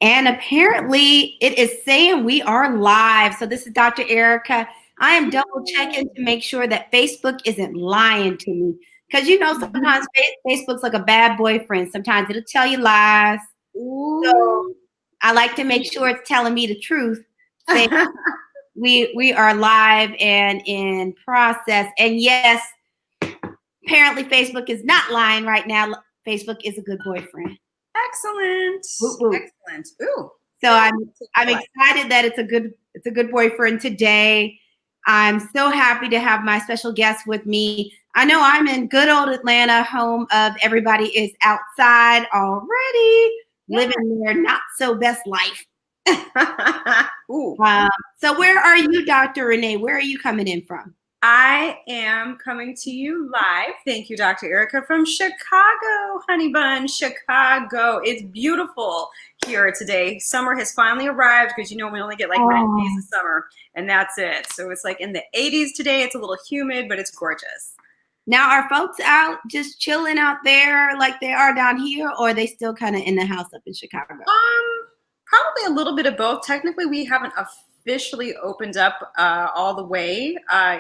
And apparently it is saying we are live. So this is Dr. Ericka. I am double checking to make sure that Facebook isn't lying to me. Because sometimes Facebook's like a bad boyfriend. Sometimes it'll tell you lies. So Ooh. I like to make sure it's telling me the truth. Say we are live and in process. And yes, apparently Facebook is not lying right now. Facebook is a good boyfriend. Excellent. Woo woo. Excellent. Ooh. So I'm excited that it's a good boyfriend today. I'm so happy to have my special guest with me. I know I'm in good old Atlanta, home of everybody is outside already, living their not so best life. Ooh. So where are you, Dr. Rene? Where are you coming in from? I am coming to you live. Thank you, Dr. Ericka, from Chicago, honey bun, Chicago. It's beautiful here today. Summer has finally arrived because we only get like 9 days of summer, and that's it. So it's like in the 80s today. It's a little humid, but it's gorgeous. Now, are folks out just chilling out there like they are down here, or are they still kind of in the house up in Chicago? Probably a little bit of both. Technically, we haven't officially opened up all the way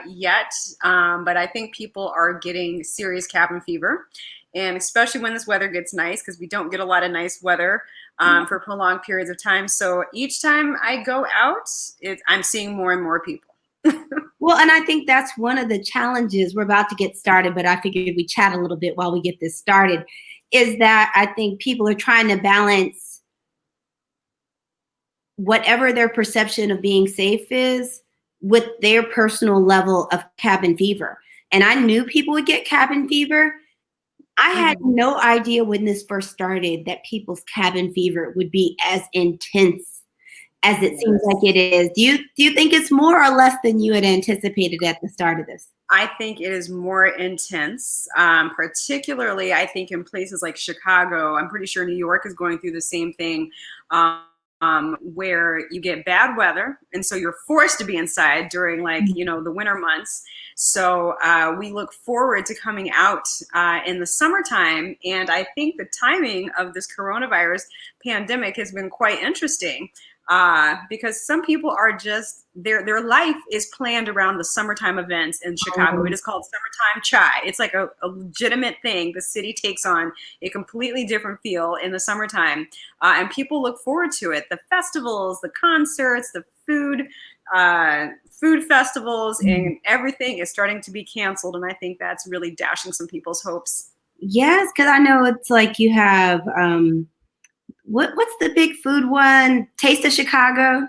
yet, but I think people are getting serious cabin fever, and especially when this weather gets nice, because we don't get a lot of nice weather for prolonged periods of time. So each time I go out, I'm seeing more and more people. Well, and I think that's one of the challenges. We're about to get started, but I figured we chat a little bit while we get this started, is that I think people are trying to balance whatever their perception of being safe is with their personal level of cabin fever. And I knew people would get cabin fever. I had no idea when this first started that people's cabin fever would be as intense as it seems like it is. Do you think it's more or less than you had anticipated at the start of this? I think it is more intense, particularly I think in places like Chicago. I'm pretty sure New York is going through the same thing, where you get bad weather, and so you're forced to be inside during the winter months. So we look forward to coming out in the summertime, and I think the timing of this coronavirus pandemic has been quite interesting. Because some people are just their life is planned around the summertime events in Chicago. It is called Summertime Chai. It's like a legitimate thing. The city takes on a completely different feel in the summertime, and people look forward to it. The festivals, the concerts, the food festivals, and everything is starting to be canceled, and I think that's really dashing some people's hopes. Yes, because I know it's like you have what's the big food one? Taste of Chicago.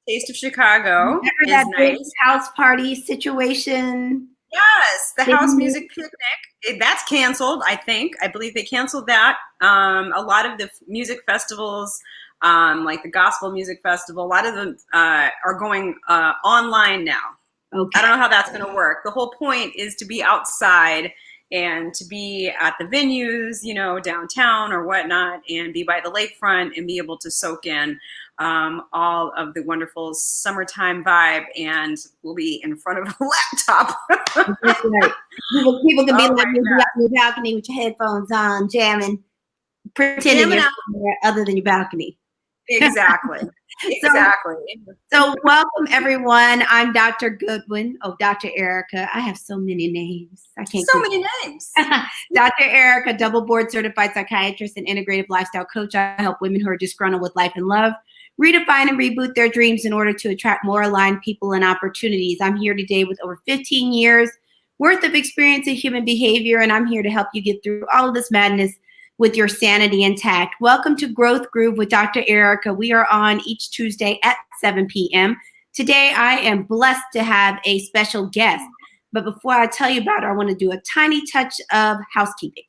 Taste of Chicago. Remember that big house party situation? Yes, the house music picnic. That's canceled, I think. I believe they canceled that. A lot of the music festivals, like the Gospel Music Festival, a lot of them are going online now. Okay. I don't know how that's going to work. The whole point is to be outside and to be at the venues, downtown or whatnot, and be by the lakefront and be able to soak in all of the wonderful summertime vibe, and we'll be in front of a laptop. That's right. People can be like you on your balcony with your headphones on, jamming, pretending you're somewhere other than your balcony. Exactly. Exactly. So welcome everyone. I'm Dr. Goodwin. Oh, Dr. Ericka. I have so many names. I can't. So many names. Dr. Ericka, double board certified psychiatrist and integrative lifestyle coach. I help women who are disgruntled with life and love redefine and reboot their dreams in order to attract more aligned people and opportunities. I'm here today with over 15 years worth of experience in human behavior, and I'm here to help you get through all of this madness with your sanity intact. Welcome to Growth Groove with Dr. Ericka. We are on each Tuesday at 7 p.m. Today, I am blessed to have a special guest. But before I tell you about her, I want to do a tiny touch of housekeeping.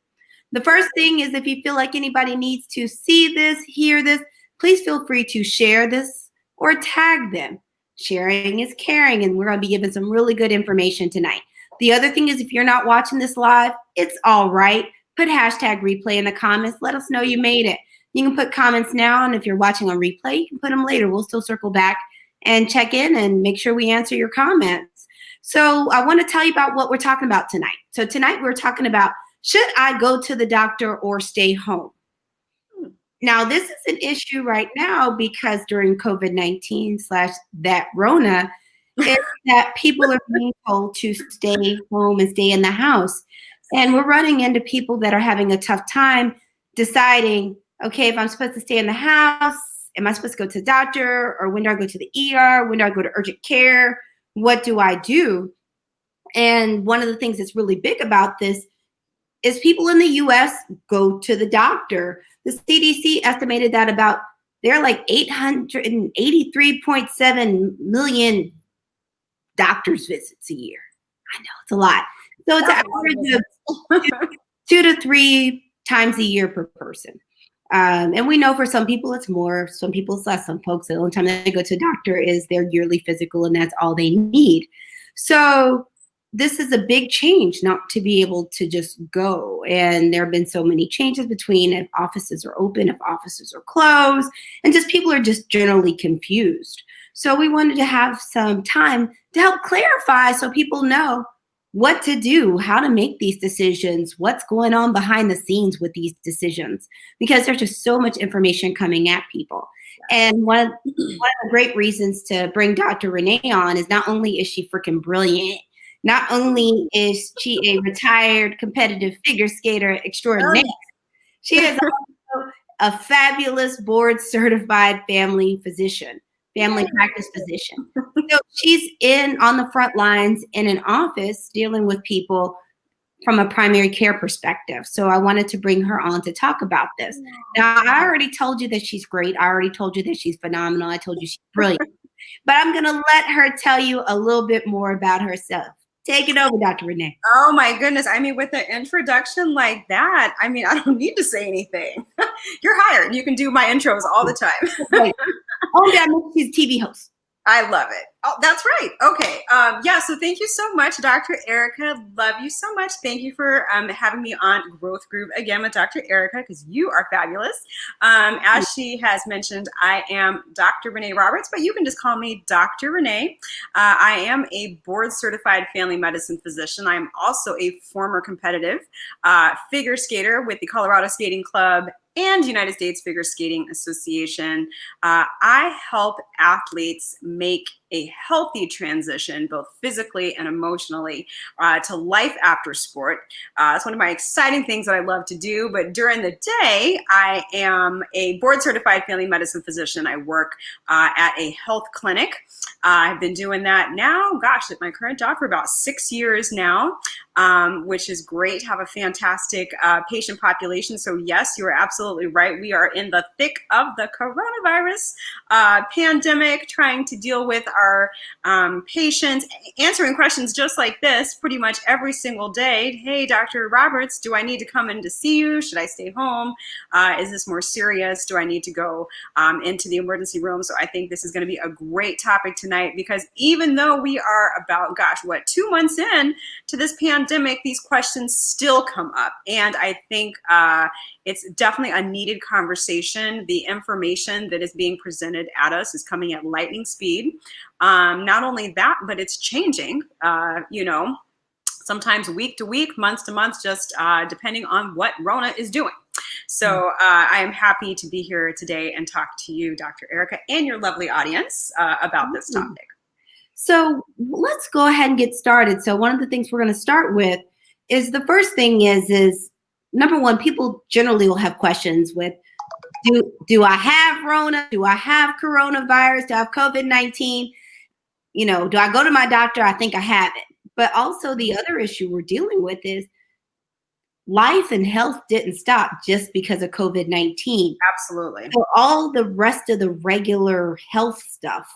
The first thing is, if you feel like anybody needs to see this, hear this, please feel free to share this or tag them. Sharing is caring, and we're going to be giving some really good information tonight. The other thing is, if you're not watching this live, it's all right. Put hashtag replay in the comments. Let us know you made it. You can put comments now, and if you're watching on replay, you can put them later. We'll still circle back and check in and make sure we answer your comments. So I want to tell you about what we're talking about tonight. So tonight we're talking about, should I go to the doctor or stay home? Now, this is an issue right now because during COVID-19 slash that Rona, is that people are being told to stay home and stay in the house. And we're running into people that are having a tough time deciding, okay, if I'm supposed to stay in the house, am I supposed to go to the doctor? Or when do I go to the ER? When do I go to urgent care? What do I do? And one of the things that's really big about this is people in the US go to the doctor. The CDC estimated that there are like 883.7 million doctor's visits a year. I know it's a lot. So it's an average of 2 to 3 times a year per person. And we know for some people it's more, some people it's less. Some folks, the only time they go to a doctor is their yearly physical, and that's all they need. So this is a big change not to be able to just go. And there have been so many changes between if offices are open, if offices are closed, and just people are just generally confused. So we wanted to have some time to help clarify so people know what to do, how to make these decisions, what's going on behind the scenes with these decisions, because there's just so much information coming at people. And one of the great reasons to bring Dr. Rene on is not only is she freaking brilliant, not only is she a retired competitive figure skater extraordinaire, she is also a fabulous board certified family physician, family practice physician. So she's on the front lines in an office dealing with people from a primary care perspective. So I wanted to bring her on to talk about this. Now, I already told you that she's great. I already told you that she's phenomenal. I told you she's brilliant. But I'm going to let her tell you a little bit more about herself. Take it over, Dr. Rene. Oh my goodness. I mean, with an introduction like that, I mean, I don't need to say anything. You're hired. You can do my intros all the time. Oh, yeah, she's a TV host. I love it. Oh, that's right. Okay. Yeah. So thank you so much, Dr. Ericka. Love you so much. Thank you for having me on Growth Group again with Dr. Ericka, because you are fabulous. As she has mentioned, I am Dr. Rene Roberts, but you can just call me Dr. Rene. I am a board certified family medicine physician. I'm also a former competitive figure skater with the Colorado Skating Club and United States Figure Skating Association. I help athletes make a healthy transition, both physically and emotionally, to life after sport. It's one of my exciting things that I love to do. But during the day, I am a board certified family medicine physician. I work at a health clinic. I've been doing that now, gosh, at my current job for about 6 years now, which is great. Have a fantastic patient population. So yes, you are absolutely right. We are in the thick of the coronavirus pandemic, trying to deal with our patients, answering questions just like this pretty much every single day. Hey, Dr. Roberts, do I need to come in to see you? Should I stay home? Is this more serious? Do I need to go into the emergency room? So I think this is going to be a great topic tonight, because even though we are about, gosh, what, 2 months in to this pandemic, these questions still come up. And I think it's definitely a needed conversation. The information that is being presented at us is coming at lightning speed. Not only that, but it's changing, sometimes week to week, month to month, just depending on what Rona is doing. So I am happy to be here today and talk to you, Dr. Ericka, and your lovely audience about this topic. So let's go ahead and get started. So one of the things we're going to start with is, the first thing is number one, people generally will have questions with, do I have Rona? Do I have coronavirus? Do I have COVID-19? Do I go to my doctor? I think I have it. But also the other issue we're dealing with is life and health didn't stop just because of COVID-19. Absolutely. So all the rest of the regular health stuff,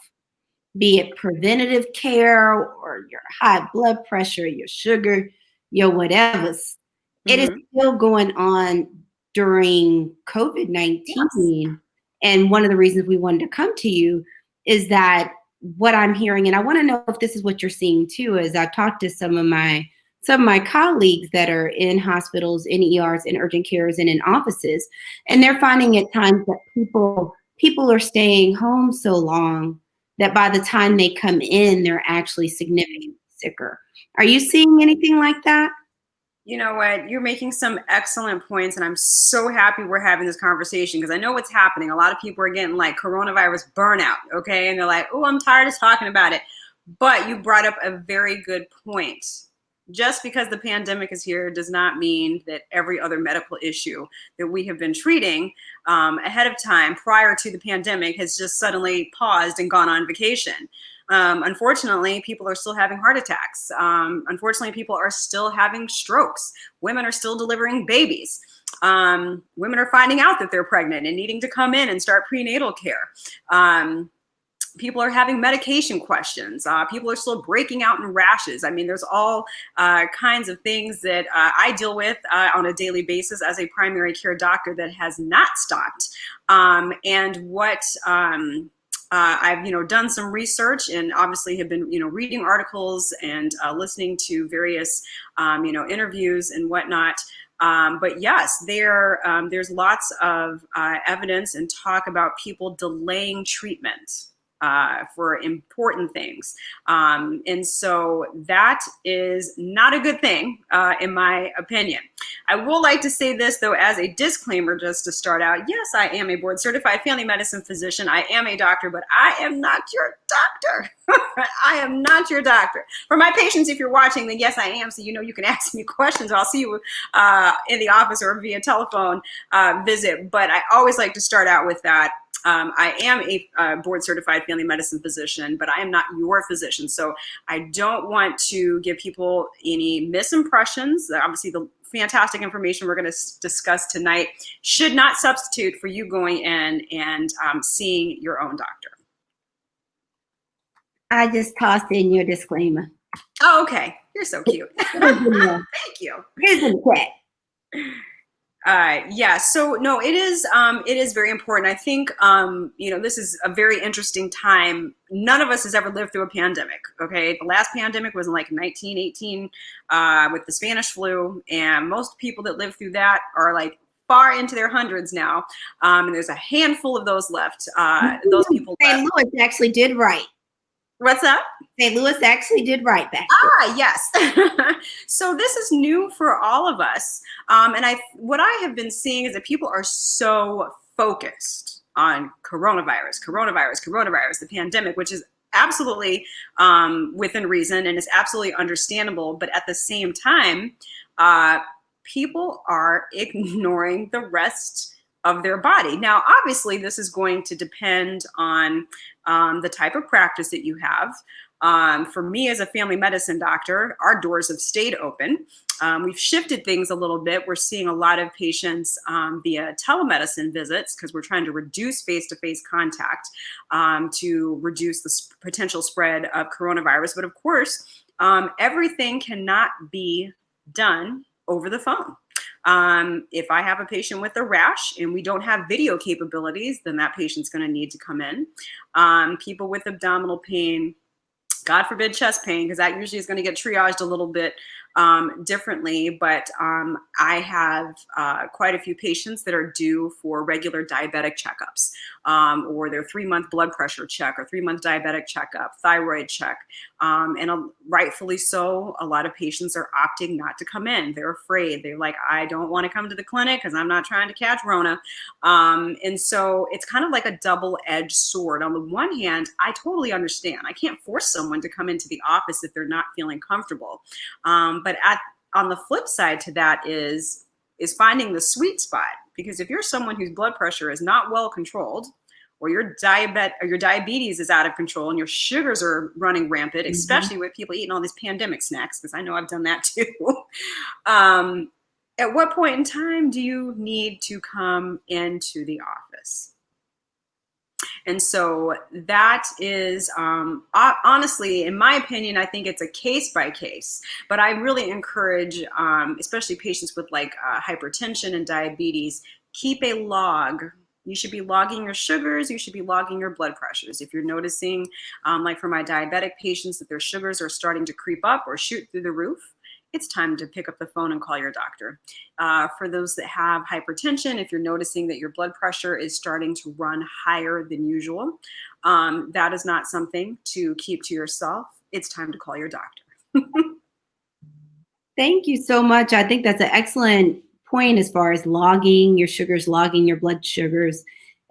be it preventative care or your high blood pressure, your sugar, your whatever, it is still going on during COVID-19. Yes. And one of the reasons we wanted to come to you is that what I'm hearing, and I want to know if this is what you're seeing too, is I've talked to some of my colleagues that are in hospitals, in ERs, in urgent cares, and in offices, and they're finding at times that people are staying home so long that by the time they come in, they're actually significantly sicker. Are you seeing anything like that? You know what? You're making some excellent points, and I'm so happy we're having this conversation because I know what's happening. A lot of people are getting like coronavirus burnout, okay? And they're like, oh, I'm tired of talking about it. But you brought up a very good point. Just because the pandemic is here does not mean that every other medical issue that we have been treating ahead of time prior to the pandemic has just suddenly paused and gone on vacation. Unfortunately, people are still having heart attacks. Unfortunately, people are still having strokes. Women are still delivering babies. Women are finding out that they're pregnant and needing to come in and start prenatal care. People are having medication questions. People are still breaking out in rashes. I mean, there's all kinds of things that I deal with on a daily basis as a primary care doctor that has not stopped. And what I've done some research and obviously have been reading articles and listening to various interviews and whatnot. But yes, there's lots of evidence and talk about people delaying treatment for important things. And so that is not a good thing, in my opinion. I will like to say this, though, as a disclaimer, just to start out. Yes, I am a board certified family medicine physician. I am a doctor, but I am not your doctor. I am not your doctor. For my patients, if you're watching, then yes, I am. So, you can ask me questions. I'll see you in the office or via telephone visit. But I always like to start out with that. I am a board certified family medicine physician, but I am not your physician. So I don't want to give people any misimpressions. Obviously, the fantastic information we're going to discuss tonight should not substitute for you going in and seeing your own doctor. I just tossed in your disclaimer. Oh, okay. You're so cute. Thank you. Here's the cat. Yeah, so no, it is very important. I think, this is a very interesting time. None of us has ever lived through a pandemic. Okay. The last pandemic was in like 1918, with the Spanish flu. And most people that lived through that are like far into their hundreds now. And there's a handful of those left. Those people. St. Louis actually did right. What's that? St. Louis actually did right back. Yes. So this is new for all of us. And what I have been seeing is that people are so focused on coronavirus, the pandemic, which is absolutely within reason and is absolutely understandable. But at the same time, people are ignoring the rest of their body. Now, obviously, this is going to depend on the type of practice that you have. For me as a family medicine doctor, our doors have stayed open. We've shifted things a little bit. We're seeing a lot of patients via telemedicine visits because we're trying to reduce face-to-face contact to reduce the potential spread of coronavirus. But of course, everything cannot be done over the phone. If I have a patient with a rash and we don't have video capabilities, then that patient's going to need to come in. People with abdominal pain, God forbid chest pain, because that usually is going to get triaged a little bit differently. But I have quite a few patients that are due for regular diabetic checkups, or their 3-month blood pressure check or 3-month diabetic checkup, thyroid check. And rightfully so, a lot of patients are opting not to come in. They're afraid. They're like, I don't want to come to the clinic because I'm not trying to catch Rona. And so it's kind of like a double-edged sword. On the one hand, I totally understand. I can't force someone to come into the office if they're not feeling comfortable. But on the flip side to that is finding the sweet spot. Because if you're someone whose blood pressure is not well controlled, or your diabetes is out of control and your sugars are running rampant, especially with people eating all these pandemic snacks, because I know I've done that too. At what point in time do you need to come into the office? And so that is, honestly, in my opinion, I think it's a case by case, but I really encourage, especially patients with like hypertension and diabetes, keep a log. You should be logging your sugars. You should be logging your blood pressures. If you're noticing, like for my diabetic patients, that their sugars are starting to creep up or shoot through the roof, it's time to pick up the phone and call your doctor. For those that have hypertension, if you're noticing that your blood pressure is starting to run higher than usual, that is not something to keep to yourself. It's time to call your doctor. Thank you so much. I think that's an excellent point as far as logging your sugars, logging your blood sugars,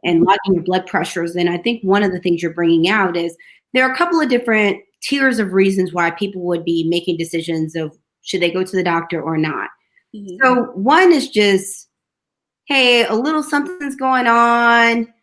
and logging your blood pressures. And I think one of the things you're bringing out is there are a couple of different tiers of reasons why people would be making decisions of should they go to the doctor or not. Mhm. So one is just, hey, a little something's going on.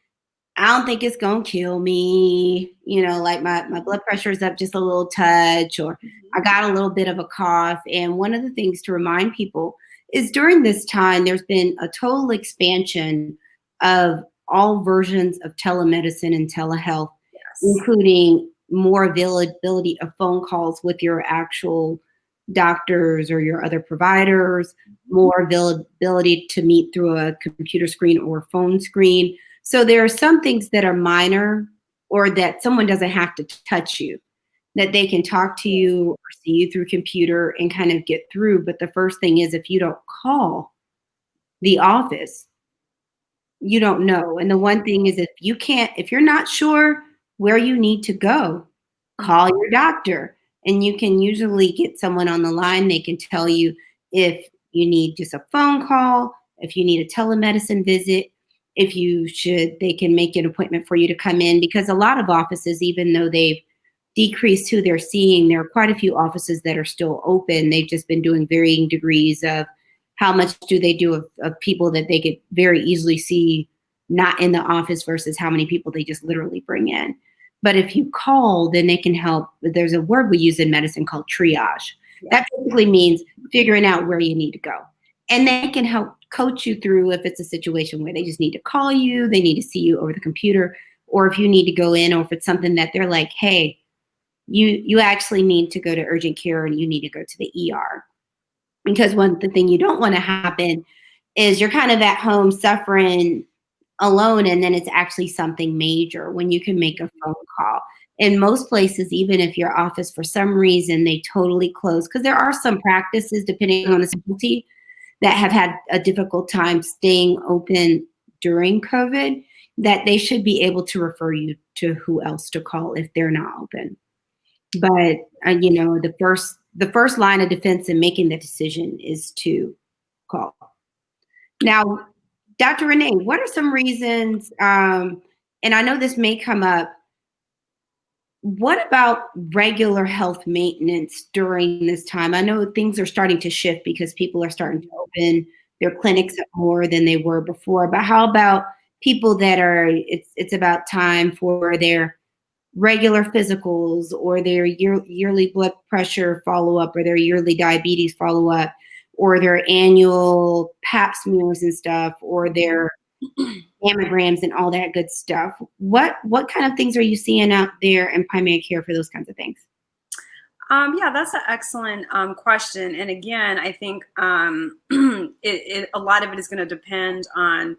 I don't think it's gonna kill me. Like my blood pressure is up just a little touch, or Mhm. I got a little bit of a cough. And one of the things to remind people is during this time, there's been a total expansion of all versions of telemedicine and telehealth, Yes. including more availability of phone calls with your actual doctors or your other providers, more availability to meet through a computer screen or phone screen. So there are some things that are minor or that someone doesn't have to touch you, that they can talk to you or see you through computer and kind of get through. But the first thing is if you don't call the office, you don't know. And the one thing is if you're not sure where you need to go, Mhm. call your doctor. And you can usually get someone on the line. They can tell you if you need just a phone call, if you need a telemedicine visit, if they can make an appointment for you to come in because a lot of offices, even though they've decreased who they're seeing, there are quite a few offices that are still open. They've just been doing varying degrees of how much do they do of people that they could very easily see not in the office versus how many people they just literally bring in. But if you call, then they can help. There's a word we use in medicine called triage. Yeah. That basically means figuring out where you need to go. And they can help coach you through if it's a situation where they just need to call you, they need to see you over the computer, or if you need to go in, or if it's something that they're like, hey, you actually need to go to urgent care and you need to go to the ER. Because the thing you don't want to happen is you're kind of at home suffering alone and then it's actually something major when you can make a phone call. In most places, even if your office for some reason they totally close, because there are some practices depending on the specialty that have had a difficult time staying open during COVID, that they should be able to refer you to who else to call if they're not open. But the first line of defense in making the decision is to call. Now, Dr. Renee, what are some reasons? And I know this may come up. What about regular health maintenance during this time? I know things are starting to shift because people are starting to open their clinics up more than they were before. But how about people that it's about time for their regular physicals or their yearly blood pressure follow-up or their yearly diabetes follow-up or their annual pap smears and stuff or their mammograms and all that good stuff. What kind of things are you seeing out there in primary care for those kinds of things? Yeah, that's an excellent question. And again, I think a lot of it is going to depend on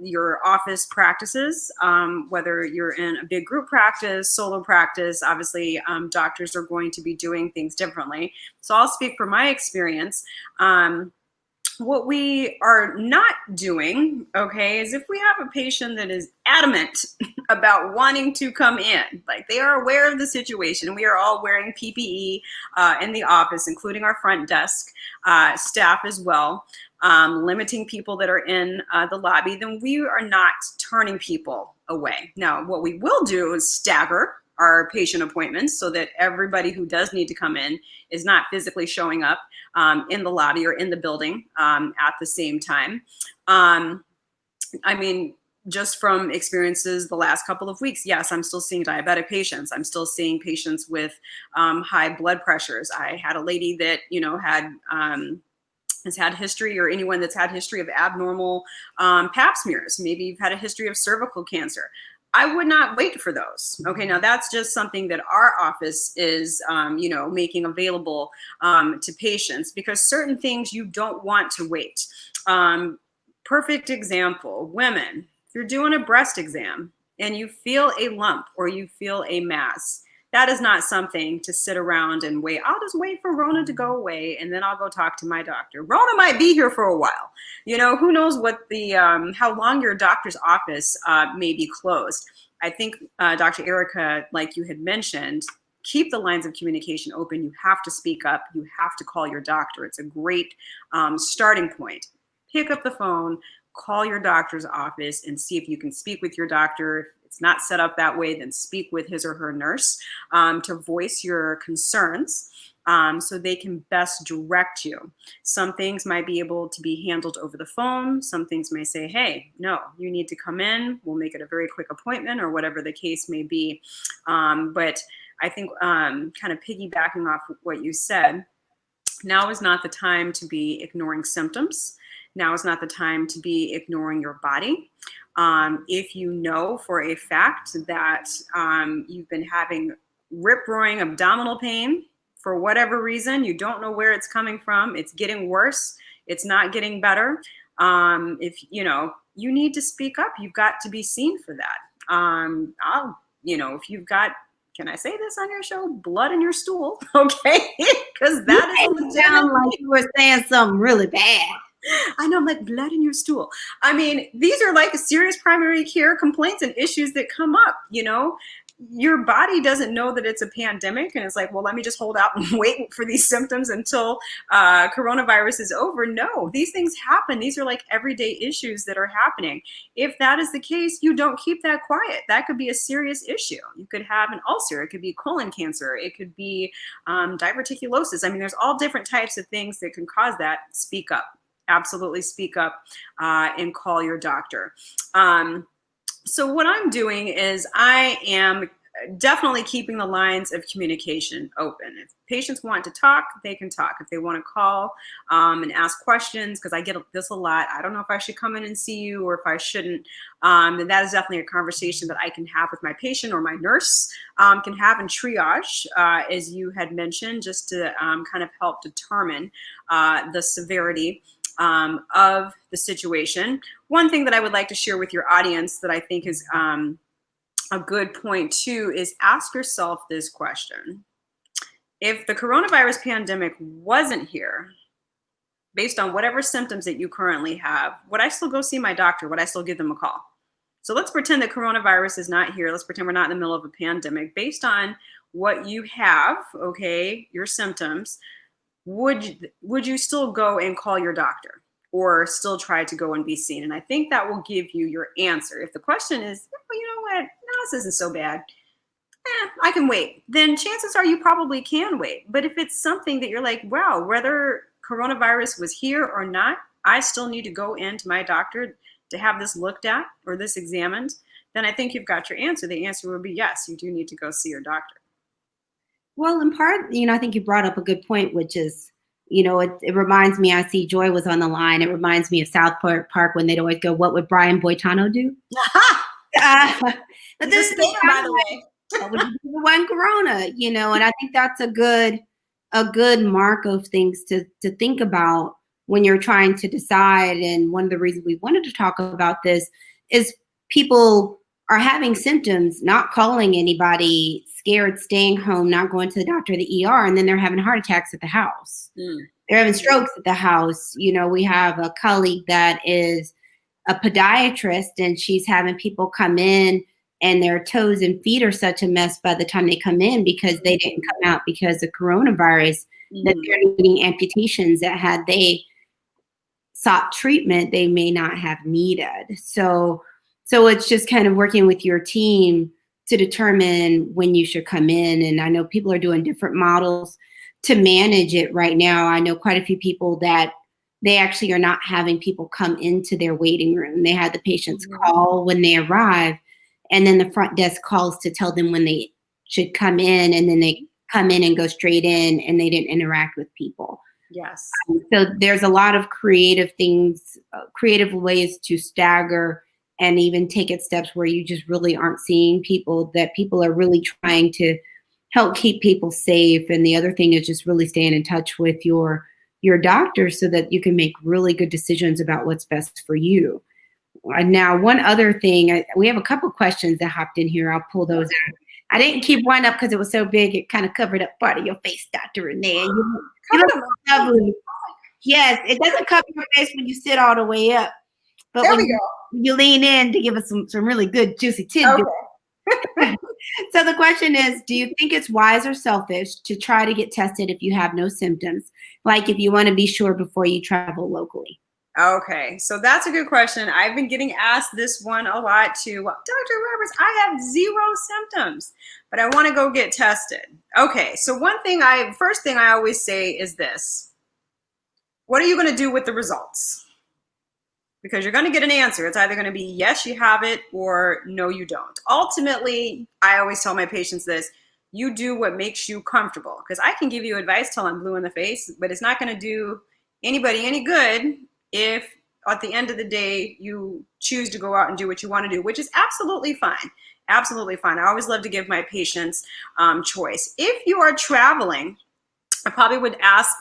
your office practices, whether you're in a big group practice, solo practice. Obviously, doctors are going to be doing things differently. So I'll speak from my experience. What we are not doing, okay, is if we have a patient that is adamant about wanting to come in, like they are aware of the situation, we are all wearing PPE in the office, including our front desk staff as well, limiting people that are in the lobby, then we are not turning people away. Now, what we will do is stagger our patient appointments so that everybody who does need to come in is not physically showing up in the lobby or in the building at the same time. I mean, just from experiences the last couple of weeks, yes, I'm still seeing diabetic patients. I'm still seeing patients with high blood pressures. I had a lady that, has had history, or anyone that's had history of abnormal pap smears. Maybe you've had a history of cervical cancer. I would not wait for those. Okay, now that's just something that our office is, making available to patients because certain things you don't want to wait. Perfect example, women, if you're doing a breast exam and you feel a lump or you feel a mass, that is not something to sit around and wait. I'll just wait for Rona to go away and then I'll go talk to my doctor. Rona might be here for a while. Who knows what how long your doctor's office may be closed. I think Dr. Ericka, like you had mentioned, keep the lines of communication open. You have to speak up. You have to call your doctor. It's a great starting point. Pick up the phone, call your doctor's office, and see if you can speak with your doctor. If it's not set up that way, then speak with his or her nurse to voice your concerns. So they can best direct you. Some things might be able to be handled over the phone. Some things may say, hey, no, you need to come in. We'll make it a very quick appointment, or whatever the case may be. But I think kind of piggybacking off what you said, now is not the time to be ignoring symptoms. Now is not the time to be ignoring your body. If you know for a fact that you've been having rip-roaring abdominal pain, for whatever reason, you don't know where it's coming from, it's getting worse, it's not getting better. If you need to speak up, you've got to be seen for that. If you've got, can I say this on your show? Blood in your stool, okay? Because that is sound like you were saying something really bad. I know, I'm like, blood in your stool. I mean, these are like serious primary care complaints and issues that come up, Your body doesn't know that it's a pandemic, and it's like, well, let me just hold out and wait for these symptoms until coronavirus is over. No, these things happen. These are like everyday issues that are happening. If that is the case, you don't keep that quiet. That could be a serious issue. You could have an ulcer. It could be colon cancer. It could be diverticulosis. I mean, there's all different types of things that can cause that. Speak up. Absolutely speak up and call your doctor. So what I'm doing is I am definitely keeping the lines of communication open. If patients want to talk, they can talk. If they want to call and ask questions, because I get this a lot, I don't know if I should come in and see you or if I shouldn't, then that is definitely a conversation that I can have with my patient, or my nurse can have in triage, as you had mentioned, just to kind of help determine the severity of the situation. One thing that I would like to share with your audience that I think is a good point too is ask yourself this question. If the coronavirus pandemic wasn't here, based on whatever symptoms that you currently have, would I still go see my doctor? Would I still give them a call? So let's pretend that coronavirus is not here. Let's pretend we're not in the middle of a pandemic. Based on what you have, okay, your symptoms, would you still go and call your doctor, or still try to go and be seen? And I think that will give you your answer. If the question is, well, you know what, no, this isn't so bad, I can wait, then chances are you probably can wait. But if it's something that you're like, wow, whether coronavirus was here or not, I still need to go into my doctor to have this looked at or this examined, then I think you've got your answer. The answer would be yes, you do need to go see your doctor. Well, in part, I think you brought up a good point, which is, it reminds me, I see Joy was on the line. It reminds me of South Park when they'd always go, what would Brian Boitano do? But this is, by the way, what would you do with one corona? And I think that's a good mark of things to think about when you're trying to decide. And one of the reasons we wanted to talk about this is people are having symptoms, not calling anybody, scared, staying home, not going to the doctor or the ER, and then they're having heart attacks at the house. They're having strokes at the house. We have a colleague that is a podiatrist, and she's having people come in and their toes and feet are such a mess by the time they come in because they didn't come out because of coronavirus, that they're needing amputations that had they sought treatment, they may not have needed. So it's just kind of working with your team to determine when you should come in. And I know people are doing different models to manage it right now. I know quite a few people that they actually are not having people come into their waiting room. They have the patients call when they arrive, and then the front desk calls to tell them when they should come in, and then they come in and go straight in, and they didn't interact with people. Yes. So there's a lot of creative things, creative ways to stagger and even take it steps where you just really aren't seeing people, that people are really trying to help keep people safe. And the other thing is just really staying in touch with your doctor so that you can make really good decisions about what's best for you. Now, one other thing, we have a couple questions that hopped in here. I'll pull those out. I didn't keep one up because it was so big, it kind of covered up part of your face, Dr. Rene. You look lovely. Yes, it doesn't cover your face when you sit all the way up. But there when we go. you lean in to give us some really good juicy tidbits. Okay. So the question is, do you think it's wise or selfish to try to get tested if you have no symptoms? Like if you want to be sure before you travel locally? Okay, so that's a good question. I've been getting asked this one a lot too. Well, Dr. Roberts, I have zero symptoms, but I want to go get tested. Okay, so first thing I always say is this. What are you going to do with the results? Because you're going to get an answer. It's either going to be yes, you have it, or no, you don't. Ultimately, I always tell my patients this: you do what makes you comfortable. Because I can give you advice till I'm blue in the face, but it's not going to do anybody any good if at the end of the day you choose to go out and do what you want to do, which is absolutely fine. Absolutely fine. I always love to give my patients choice. If you are traveling, I probably would ask,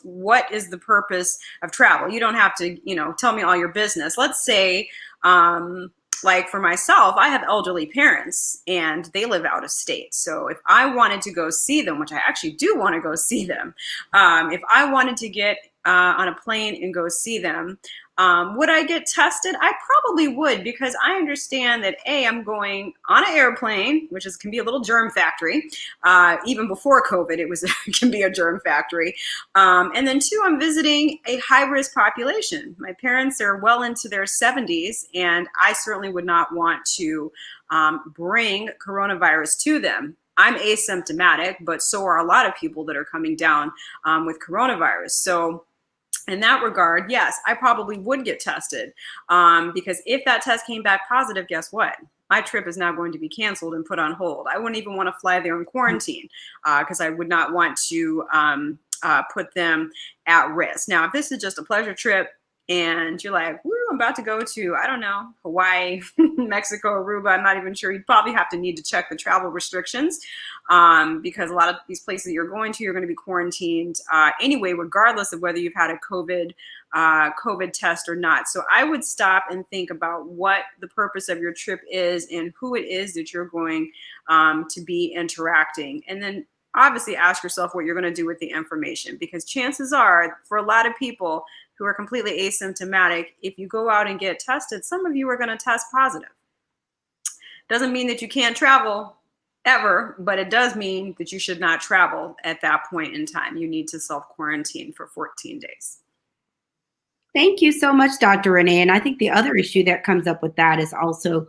what is the purpose of travel? You don't have to, tell me all your business. Let's say, like for myself, I have elderly parents and they live out of state. So if I wanted to go see them, which I actually do want to go see them, if I wanted to get on a plane and go see them, would I get tested? I probably would, because I understand that I'm going on an airplane, which can be a little germ factory. Even before COVID, it can be a germ factory. And then two, I'm visiting a high risk population. My parents are well into their 70s, and I certainly would not want to bring coronavirus to them. I'm asymptomatic, but so are a lot of people that are coming down with coronavirus. So in that regard, yes, I probably would get tested, because if that test came back positive, guess what? My trip is now going to be canceled and put on hold. I wouldn't even want to fly there in quarantine, because I would not want to put them at risk. Now, if this is just a pleasure trip and you're like, woo, I'm about to go to, I don't know, Hawaii, Mexico, Aruba, I'm not even sure, you'd probably have to need to check the travel restrictions, because a lot of these places you're going to be quarantined anyway, regardless of whether you've had a COVID test or not. So I would stop and think about what the purpose of your trip is and who it is that you're going to be interacting. And then obviously ask yourself what you're going to do with the information, because chances are for a lot of people who are completely asymptomatic, if you go out and get tested, some of you are going to test positive. Doesn't mean that you can't travel ever, but it does mean that you should not travel at that point in time. You need to self-quarantine for 14 days. Thank you so much, Dr. Rene. And I think the other issue that comes up with that is also,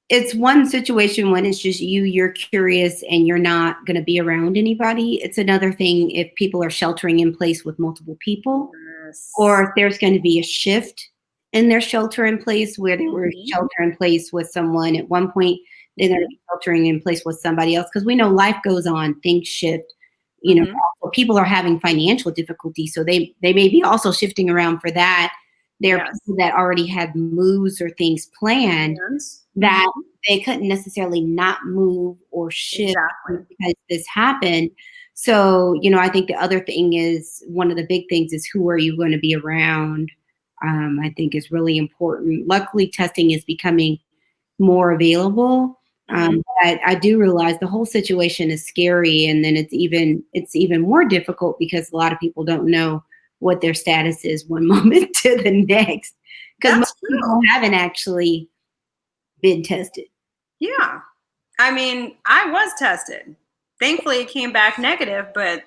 it's one situation when it's just you're curious and you're not going to be around anybody. It's another thing if people are sheltering in place with multiple people, Yes. or if there's going to be a shift in their shelter in place where they were shelter in place with someone at one point, then they're sheltering in place with somebody else. Because we know life goes on, things shift. Also, people are having financial difficulty, so they may be also shifting around for that. There are people that already had moves or things planned that they couldn't necessarily not move or shift because this happened. So, I think the other thing is, one of the big things is, who are you going to be around? I think is really important. Luckily, testing is becoming more available. I do realize the whole situation is scary, and then it's even more difficult because a lot of people don't know what their status is one moment to the next, because most people haven't actually been tested. Yeah. I mean, I was tested. Thankfully, it came back negative, but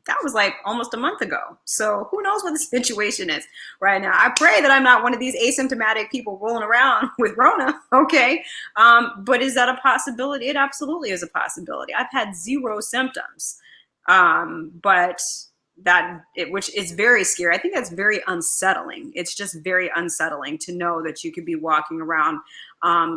that was like almost a month ago. So who knows what the situation is right now. I pray that I'm not one of these asymptomatic people rolling around with Rona, okay? But is that a possibility? It absolutely is a possibility. I've had zero symptoms, but which is very scary. I think that's very unsettling. It's just very unsettling to know that you could be walking around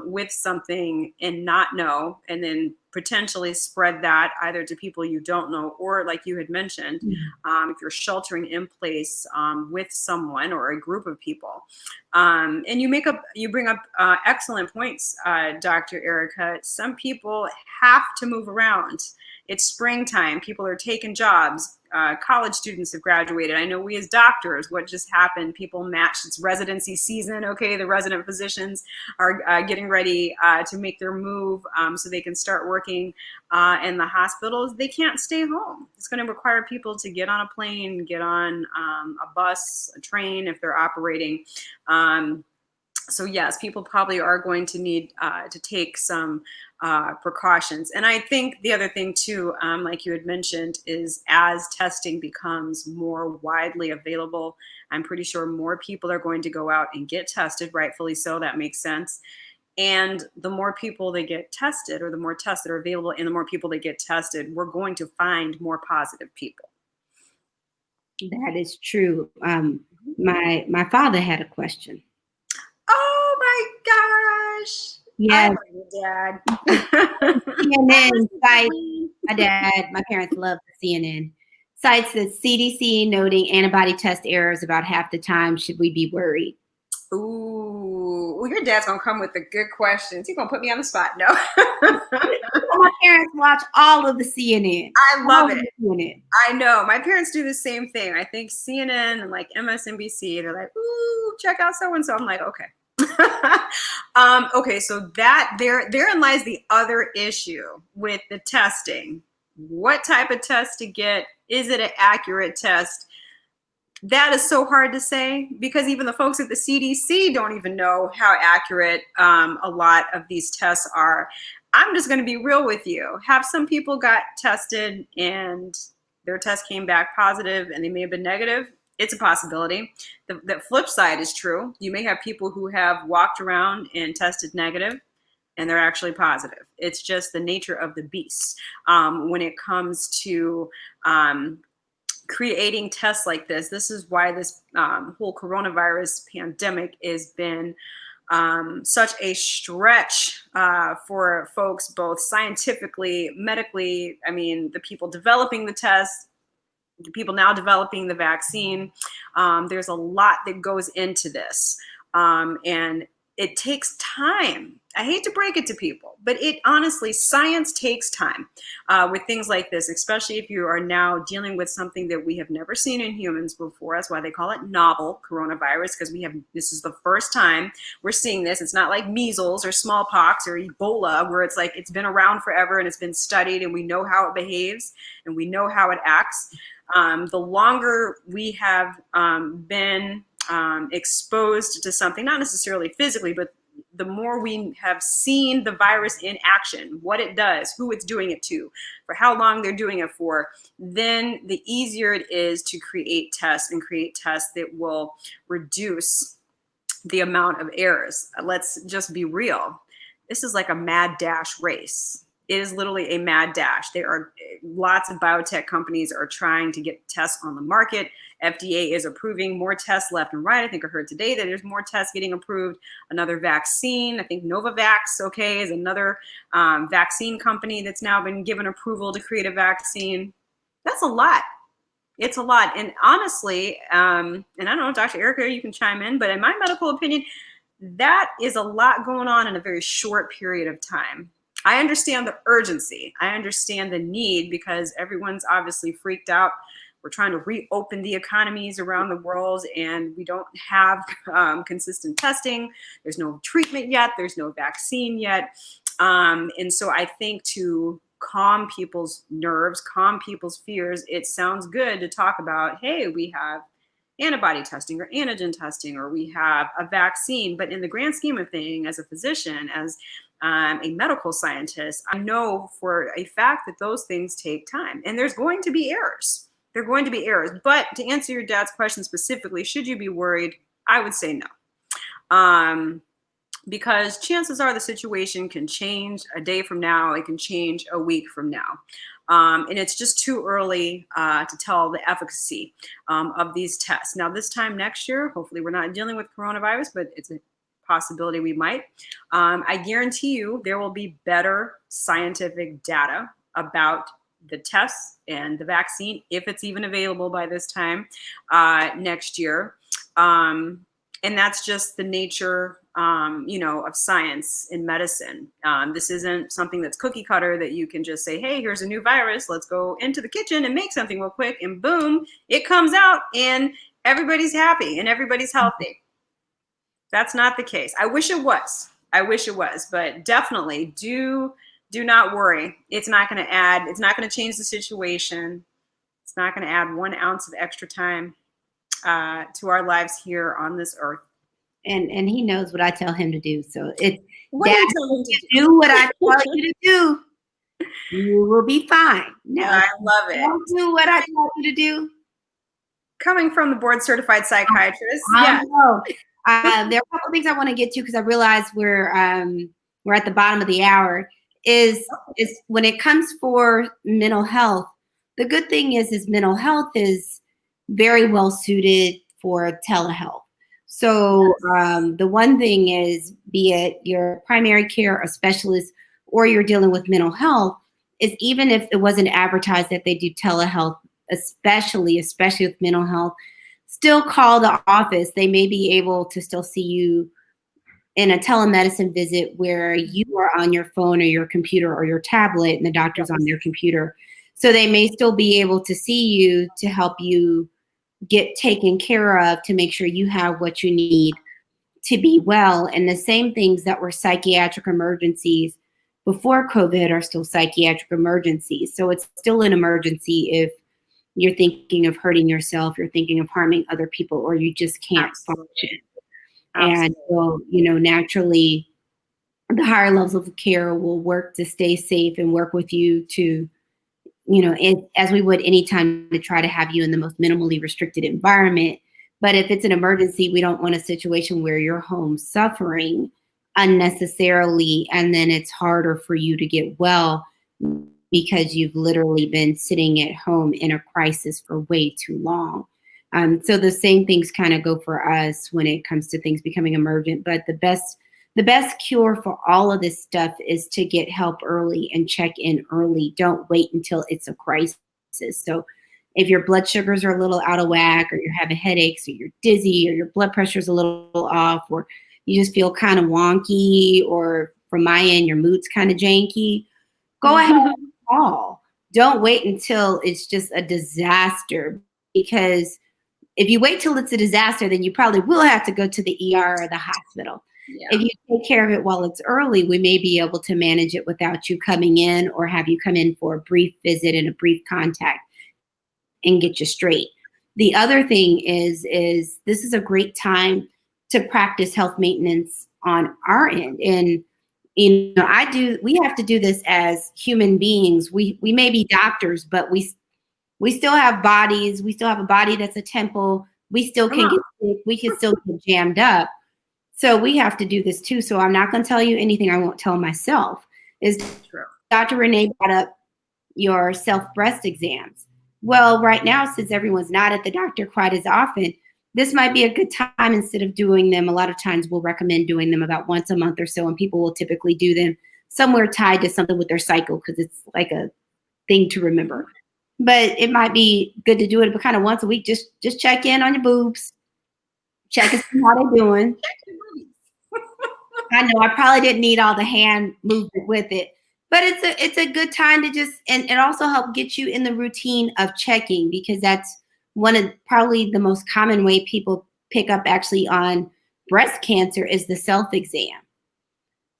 with something and not know, and then potentially spread that either to people you don't know, or like you had mentioned, if you're sheltering in place with someone or a group of people. And you bring up excellent points, Dr. Ericka. Some people have to move around. It's springtime. People are taking jobs. College students have graduated. I know we as doctors, what just happened, people matched, it's residency season. Okay, the resident physicians are getting ready to make their move so they can start working in the hospitals. They can't stay home. It's going to require people to get on a plane, get on a bus, a train if they're operating. So yes, people probably are going to need to take some precautions. And I think the other thing too, like you had mentioned, is as testing becomes more widely available, I'm pretty sure more people are going to go out and get tested, rightfully so. That makes sense. And the more people that get tested, or the more tests that are available, and the more people that get tested, we're going to find more positive people. That is true. My father had a question. Oh my gosh. I Yes, love your dad. I CNN miss cites, you. my parents love the CNN, cites the CDC noting antibody test errors about half the time. Should we be worried? Ooh, well, your dad's gonna come with the good questions. He's gonna put me on the spot. No. My parents watch all of the CNN. I love All of it. the CNN. I know. My parents do the same thing. I think CNN and like MSNBC, they're like, ooh, check out so and so. I'm like, okay. Okay, so that therein lies the other issue with the testing. What type of test to get? Is it an accurate test? That is so hard to say, because even the folks at the CDC don't even know how accurate a lot of these tests are. I'm just going to be real with you. Have some people got tested and their test came back positive and they may have been negative? It's a possibility. The flip side is true. You may have people who have walked around and tested negative and they're actually positive. It's just the nature of the beast when it comes to creating tests like this. This is why this whole coronavirus pandemic has been such a stretch for folks, both scientifically, medically. I mean, the people developing the test, the people now developing the vaccine. There's a lot that goes into this. And it takes time. I hate to break it to people, but it honestly, science takes time with things like this, especially if you are now dealing with something that we have never seen in humans before. That's why they call it novel coronavirus, because this is the first time we're seeing this. It's not like measles or smallpox or Ebola, where it's like it's been around forever and it's been studied and we know how it behaves and we know how it acts. The longer we have been exposed to something, not necessarily physically, but the more we have seen the virus in action, what it does, who it's doing it to, for how long they're doing it for, then the easier it is to create tests and create tests that will reduce the amount of errors. Let's just be real. This is like a mad dash race. It is literally a mad dash. There are lots of biotech companies are trying to get tests on the market. FDA is approving more tests left and right. I think I heard today that there's more tests getting approved. Another vaccine, I think Novavax, okay, is another vaccine company that's now been given approval to create a vaccine. That's a lot. It's a lot. And honestly, and I don't know, Dr. Ericka, you can chime in, but in my medical opinion, that is a lot going on in a very short period of time. I understand the urgency. I understand the need, because everyone's obviously freaked out. We're trying to reopen the economies around the world, and we don't have consistent testing. There's no treatment yet. There's no vaccine yet. And so I think to calm people's nerves, calm people's fears, it sounds good to talk about, hey, we have antibody testing or antigen testing, or we have a vaccine. But in the grand scheme of things, as a physician, as a medical scientist, I know for a fact that those things take time, and there's going to be errors. There are going to be errors. But to answer your dad's question specifically, should you be worried? I would say no. Because chances are the situation can change a day from now. It can change a week from now. And it's just too early to tell the efficacy of these tests. Now, this time next year, hopefully we're not dealing with coronavirus, but it's a possibility we might. I guarantee you there will be better scientific data about the tests and the vaccine, if it's even available by this time next year. And that's just the nature, of science in medicine. This isn't something that's cookie cutter that you can just say, hey, here's a new virus. Let's go into the kitchen and make something real quick. And boom, it comes out and everybody's happy and everybody's healthy. That's not the case. I wish it was. I wish it was. But definitely do not worry. It's not going to add, it's not going to change the situation. It's not going to add 1 ounce of extra time to our lives here on this earth. and he knows what I tell him to do. So it's, What do Dad, you tell him to do? do what I tell you to do. You will be fine. Now, I love it. don't do what I tell you to do. Coming from the board certified psychiatrist, I yeah. know. There are a couple of things I want to get to because I realize we're at the bottom of the hour. Is when it comes for mental health, the good thing is mental health is very well suited for telehealth. So the one thing is, be it your primary care, a specialist, or you're dealing with mental health, is even if it wasn't advertised that they do telehealth, especially with mental health, still call the office. They may be able to still see you in a telemedicine visit where you are on your phone or your computer or your tablet and the doctor's on their computer. So they may still be able to see you to help you get taken care of, to make sure you have what you need to be well. And the same things that were psychiatric emergencies before COVID are still psychiatric emergencies. So it's still an emergency if you're thinking of hurting yourself, you're thinking of harming other people, or you just can't function. And so, naturally, the higher levels of care will work to stay safe and work with you to, as we would anytime, to try to have you in the most minimally restricted environment. But if it's an emergency, we don't want a situation where you're home suffering unnecessarily, and then it's harder for you to get well because you've literally been sitting at home in a crisis for way too long. So the same things kind of go for us when it comes to things becoming emergent. But the best cure for all of this stuff is to get help early and check in early. Don't wait until it's a crisis. So if your blood sugars are a little out of whack, or you're having headaches, or you're dizzy, or your blood pressure's a little off, or you just feel kind of wonky, or from my end, your mood's kind of janky, go ahead and call. Don't wait until it's just a disaster, because if you wait till it's a disaster, then you probably will have to go to the ER or the hospital. Yeah. If you take care of it while it's early, we may be able to manage it without you coming in, or have you come in for a brief visit and a brief contact and get you straight. The other thing is this is a great time to practice health maintenance on our end. And we have to do this as human beings. We may be doctors, but we still have bodies. We still have a body that's a temple. We still can get sick. We can still get jammed up. So we have to do this too. So I'm not going to tell you anything I won't tell myself. Is true. Dr. Rene brought up your self-breast exams. Well, right now, since everyone's not at the doctor quite as often, this might be a good time, instead of doing them. A lot of times we'll recommend doing them about once a month or so, and people will typically do them somewhere tied to something with their cycle, because it's like a thing to remember. But it might be good to do it kind of once a week. Just check in on your boobs. Check and see how they're doing. I know I probably didn't need all the hand movement with it, but it's a good time to just, and it also help get you in the routine of checking, because that's one of probably the most common way people pick up actually on breast cancer is the self-exam.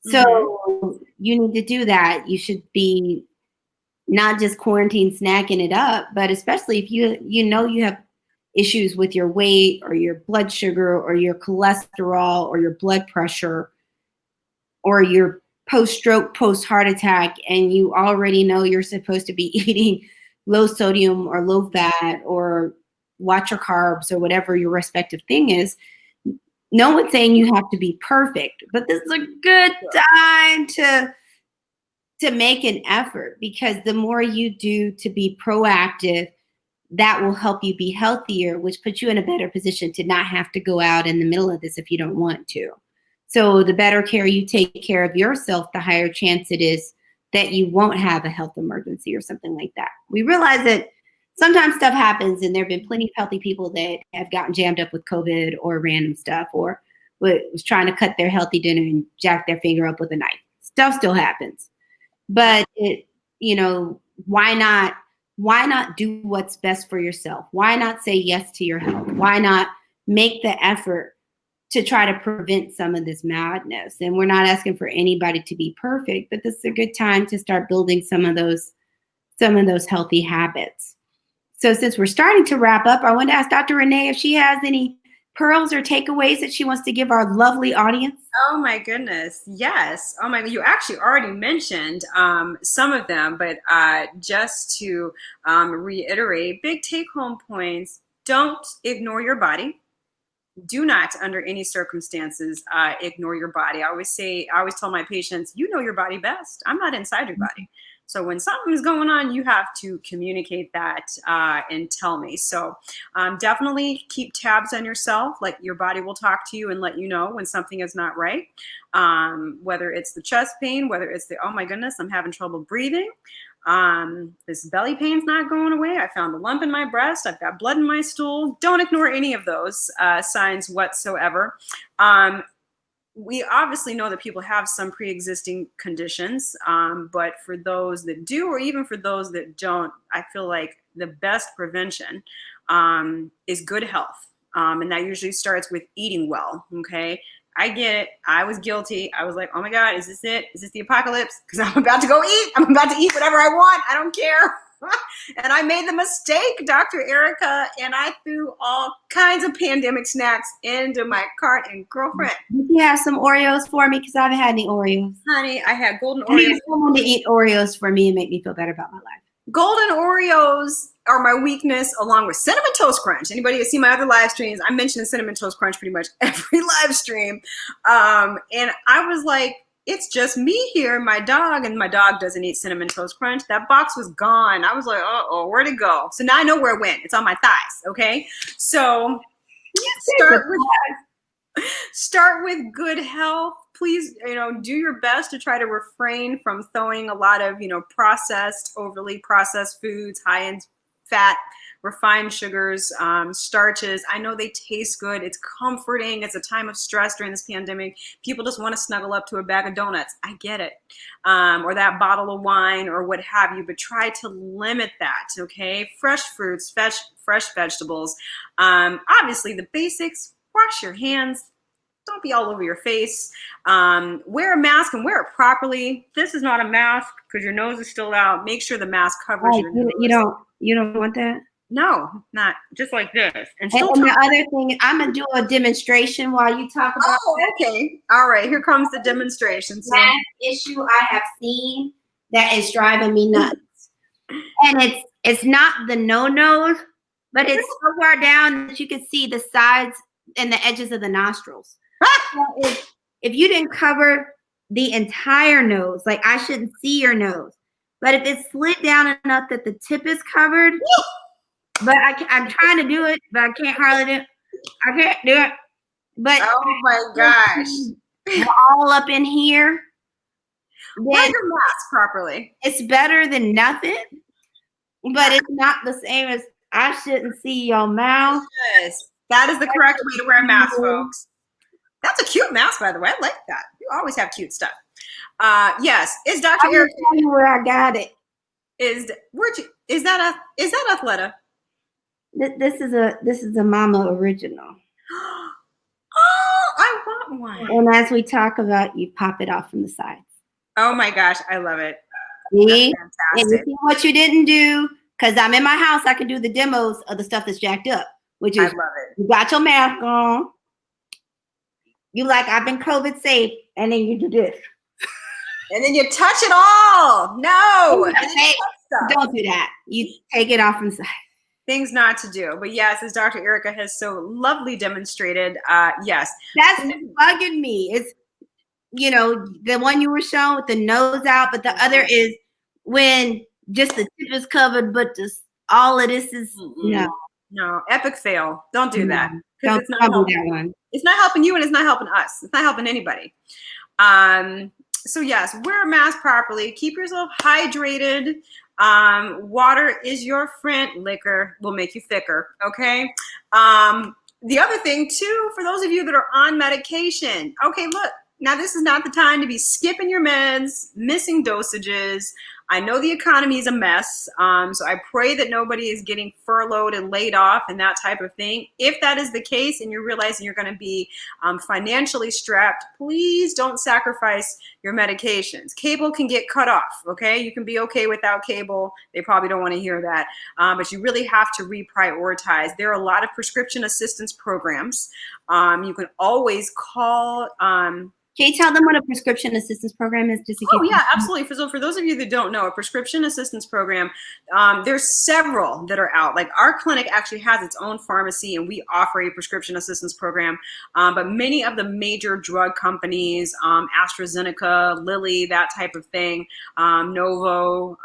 So you need to do that. You should be not just quarantine snacking it up, but especially if you have issues with your weight, or your blood sugar, or your cholesterol, or your blood pressure, or your post-stroke, post-heart attack, and you already know you're supposed to be eating low sodium or low fat, or watch your carbs, or whatever your respective thing is. No one's saying you have to be perfect, but this is a good time to make an effort, because the more you do to be proactive, that will help you be healthier, which puts you in a better position to not have to go out in the middle of this if you don't want to. So the better care you take care of yourself, the higher chance it is that you won't have a health emergency or something like that. We realize that sometimes stuff happens, and there have been plenty of healthy people that have gotten jammed up with COVID or random stuff, or was trying to cut their healthy dinner and jack their finger up with a knife. Stuff still happens. But why not do what's best for yourself? Why not say yes to your health? Why not make the effort to try to prevent some of this madness? And we're not asking for anybody to be perfect, but this is a good time to start building some of those healthy habits. So since we're starting to wrap up, I want to ask Dr. Rene if she has any pearls or takeaways that she wants to give our lovely audience? Oh my goodness. Yes. Oh my, you actually already mentioned some of them, but just to reiterate, big take home points. Don't ignore your body. Do not, under any circumstances, ignore your body. I always tell my patients, you know your body best. I'm not inside your body. So when something is going on, you have to communicate that and tell me. So definitely keep tabs on yourself. Like, your body will talk to you and let you know when something is not right. Whether it's the chest pain, whether it's the, oh my goodness, I'm having trouble breathing. This belly pain's not going away. I found a lump in my breast. I've got blood in my stool. Don't ignore any of those signs whatsoever. We obviously know that people have some pre-existing conditions, but for those that do, or even for those that don't, I feel like the best prevention is good health. And that usually starts with eating well, okay? I get it. I was guilty. I was like, oh my God, is this it? Is this the apocalypse? Because I'm about to go eat. I'm about to eat whatever I want. I don't care. And I made the mistake, Dr. Ericka, and I threw all kinds of pandemic snacks into my cart. And girlfriend, Did you have some Oreos for me? Because I haven't had any Oreos. honey, I had golden I need Oreos. someone to eat Oreos for me and make me feel better about my life. Golden Oreos are my weakness, along with Cinnamon Toast Crunch. Anybody that see my other live streams, I'm mentioning Cinnamon Toast Crunch pretty much every live stream. And I was like, it's just me here, my dog, and my dog doesn't eat Cinnamon Toast Crunch. That box was gone. I was like, uh-oh, where'd it go? So now I know where it went. It's on my thighs, okay? So start with good health. Please, do your best to try to refrain from throwing a lot of, overly processed foods, high in fat, refined sugars, starches. I know they taste good. It's comforting. It's a time of stress during this pandemic. People just want to snuggle up to a bag of donuts. I get it. Or that bottle of wine or what have you, but try to limit that, okay? Fresh fruits, fresh vegetables. Obviously, the basics, wash your hands. Don't be all over your face. Wear a mask and wear it properly. This is not a mask because your nose is still out. Make sure the mask covers your nose. You don't want that? No, not just like this. And the other thing, I'm gonna do a demonstration while you talk about. Oh, okay. All right. Here comes the demonstration. So, last issue I have seen that is driving me nuts, and it's not the no-nos, but it's so far down that you can see the sides and the edges of the nostrils. So if you didn't cover the entire nose, like, I shouldn't see your nose, but if it's slid down enough that the tip is covered, but I'm trying to do it, but I can't hardly do it. I can't do it. But oh my gosh, all up in here. Wear your mask properly. It's better than nothing, but it's not the same as I shouldn't see your mouth. Yes, that is the correct way to wear a mask, folks. That's a cute mask, by the way. I like that. You always have cute stuff. Yes, is Dr. Ericka? Tell you where I got it. Is that Athleta? This is a Mama original. Oh, I want one. And as we talk about, you pop it off from the sides. Oh my gosh, I love it. See? And you see what you didn't do? Because I'm in my house, I can do the demos of the stuff that's jacked up, which is, I love it. You got your mask on. You like, I've been COVID safe, and then you do this. And then you touch it all. No. Don't do that. You take it off from the side. Things not to do. But yes, as Dr. Ericka has so lovely demonstrated, yes. That's bugging me. It's, the one you were showing with the nose out, but the other is when just the tip is covered, but just all of this is, No, epic fail. Don't do that. Don't it's not helping. That one. It's not helping you, and it's not helping us. It's not helping anybody. So yes, wear a mask properly. Keep yourself hydrated. Water is your friend. Liquor will make you thicker. Okay. The other thing too, for those of you that are on medication, okay, look, now this is not the time to be skipping your meds, missing dosages. I know the economy is a mess, so I pray that nobody is getting furloughed and laid off and that type of thing. If that is the case and you're realizing you're going to be financially strapped, please don't sacrifice your medications. Cable can get cut off, okay? You can be okay without cable. They probably don't want to hear that, but you really have to reprioritize. There are a lot of prescription assistance programs. You can always call. Can you tell them what a prescription assistance program is? Just in case. Oh yeah, absolutely. For those of you that don't know, a prescription assistance program, there's several that are out. Like our clinic actually has its own pharmacy, and we offer a prescription assistance program. But many of the major drug companies, AstraZeneca, Lilly, that type of thing, Novo,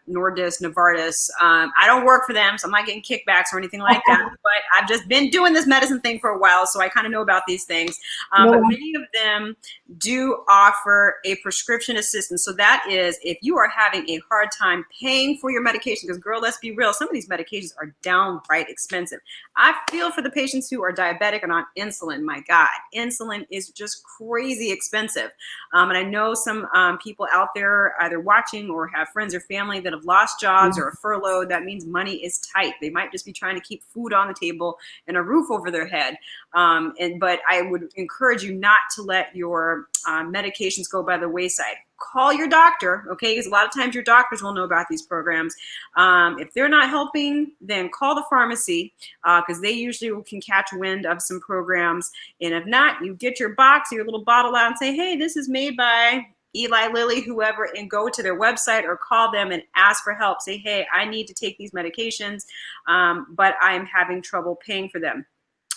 Nordisk, Novartis. I don't work for them, so I'm not getting kickbacks or anything like that. But I've just been doing this medicine thing for a while, so I kind of know about these things. But many of them do offer a prescription assistance. So that is if you are having a hard time paying for your medication, because girl, let's be real, some of these medications are downright expensive. I feel for the patients who are diabetic and on insulin. My God, insulin is just crazy expensive. And I know some people out there either watching or have friends or family that have lost jobs or are furloughed. That means money is tight. They might just be trying to keep food on the table and a roof over their head. But I would encourage you not to let your medications go by the wayside. Call your doctor, okay? Because a lot of times your doctors will know about these programs. If they're not helping, then call the pharmacy because they usually can catch wind of some programs. And if not, you get your box, your little bottle out and say, hey, this is made by Eli Lilly, whoever, and go to their website or call them and ask for help. Say, hey, I need to take these medications, but I'm having trouble paying for them.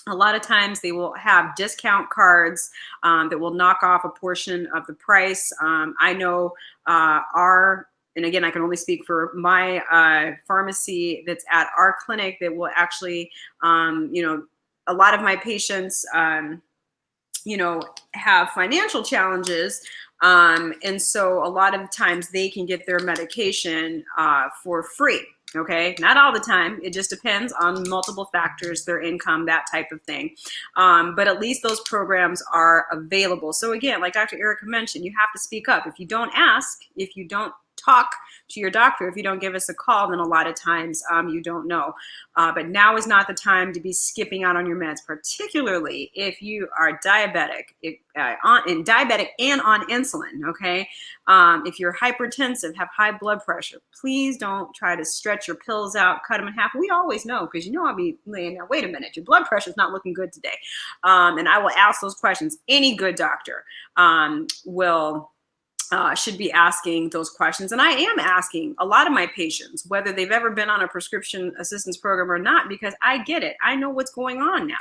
A lot of times they will have discount cards that will knock off a portion of the price. I know and again, I can only speak for my pharmacy that's at our clinic that will actually, a lot of my patients, have financial challenges. And so a lot of times they can get their medication for free. Okay, not all the time. It just depends on multiple factors, their income, that type of thing. But at least those programs are available. So again, like Dr. Ericka mentioned, you have to speak up. If you don't ask, if you don't talk to your doctor, if you don't give us a call, then a lot of times you don't know. But now is not the time to be skipping out on your meds, particularly if you are diabetic, diabetic and on insulin, okay? If you're hypertensive, have high blood pressure, please don't try to stretch your pills out, cut them in half. We always know, because I'll be laying there, wait a minute, your blood pressure is not looking good today. And I will ask those questions. Any good doctor should be asking those questions. And I am asking a lot of my patients whether they've ever been on a prescription assistance program or not, because I get it. I know what's going on now.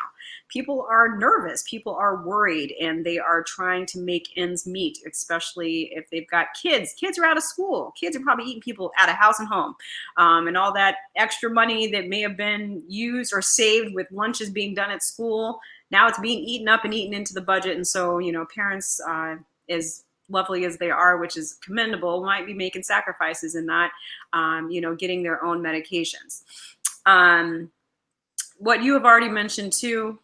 People are nervous, people are worried, and they are trying to make ends meet, especially if they've got kids. Kids are out of school. Kids are probably eating people out of house and home. And all that extra money that may have been used or saved with lunches being done at school, now it's being eaten up and eaten into the budget. And so, parents, as lovely as they are, which is commendable, might be making sacrifices and not, getting their own medications. What you have already mentioned too,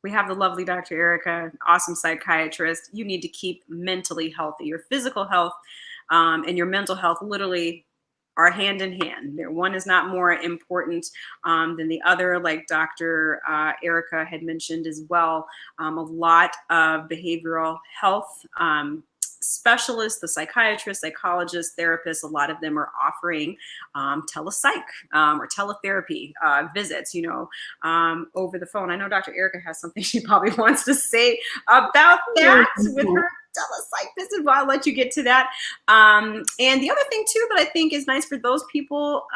we have the lovely Dr. Ericka, awesome psychiatrist. You need to keep mentally healthy. Your physical health and your mental health literally are hand in hand. One is not more important than the other, like Dr. Ericka had mentioned as well. A lot of behavioral health specialists, the psychiatrists, psychologists, therapists, a lot of them are offering telepsych or teletherapy visits, over the phone. I know Dr. Ericka has something she probably wants to say about that with her telepsych visit, but I'll let you get to that. And the other thing too that I think is nice for those people,